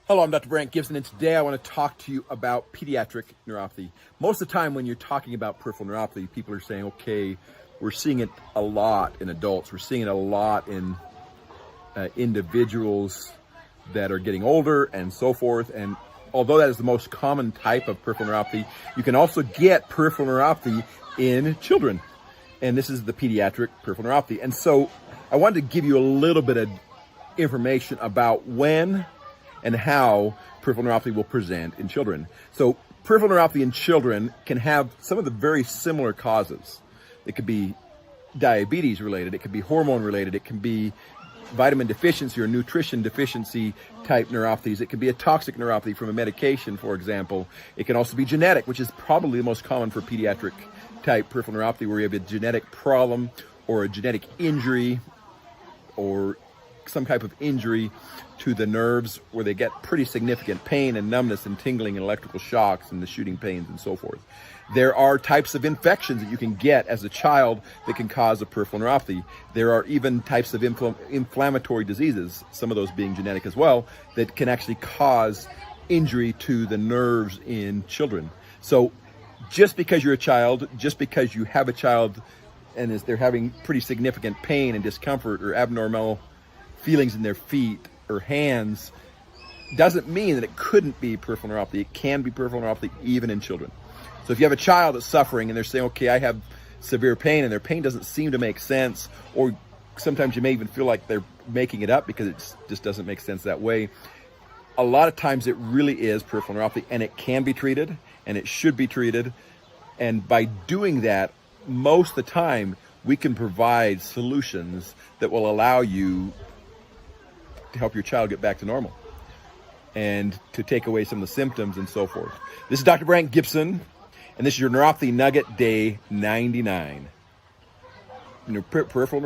Hello, I'm Dr. Brandt Gibson, and today I want to talk to you about pediatric neuropathy. Most of the time when you're talking about peripheral neuropathy, people are saying, okay, we're seeing it a lot in adults. We're seeing it a lot in individuals that are getting older and so forth. And although that is the most common type of peripheral neuropathy, you can also get peripheral neuropathy in children. And this is the pediatric peripheral neuropathy. And so I wanted to give you a little bit of information about when and how peripheral neuropathy will present in children. So peripheral neuropathy in children can have some of the very similar causes. It could be diabetes related, it could be hormone related, it can be vitamin deficiency or nutrition deficiency type neuropathies. It could be a toxic neuropathy from a medication, for example. It can also be genetic, which is probably the most common for pediatric type peripheral neuropathy, where you have a genetic problem or a genetic injury or some type of injury to the nerves where they get pretty significant pain and numbness and tingling and electrical shocks and the shooting pains and so forth. There are types of infections that you can get as a child that can cause a peripheral neuropathy. There are even types of inflammatory diseases, some of those being genetic as well, that can actually cause injury to the nerves in children. So just because you're a child, just because you have a child and they're having pretty significant pain and discomfort or abnormal feelings in their feet or hands, doesn't mean that it couldn't be peripheral neuropathy. It can be peripheral neuropathy even in children. So if you have a child that's suffering and they're saying, okay, I have severe pain, and their pain doesn't seem to make sense, or sometimes you may even feel like they're making it up because it just doesn't make sense that way. A lot of times it really is peripheral neuropathy, and it can be treated and it should be treated. And by doing that, most of the time we can provide solutions that will allow you to help your child get back to normal and to take away some of the symptoms and so forth. This is Dr. Brandt Gibson, and this is your Neuropathy Nugget Day 99. Peripheral neuropathy.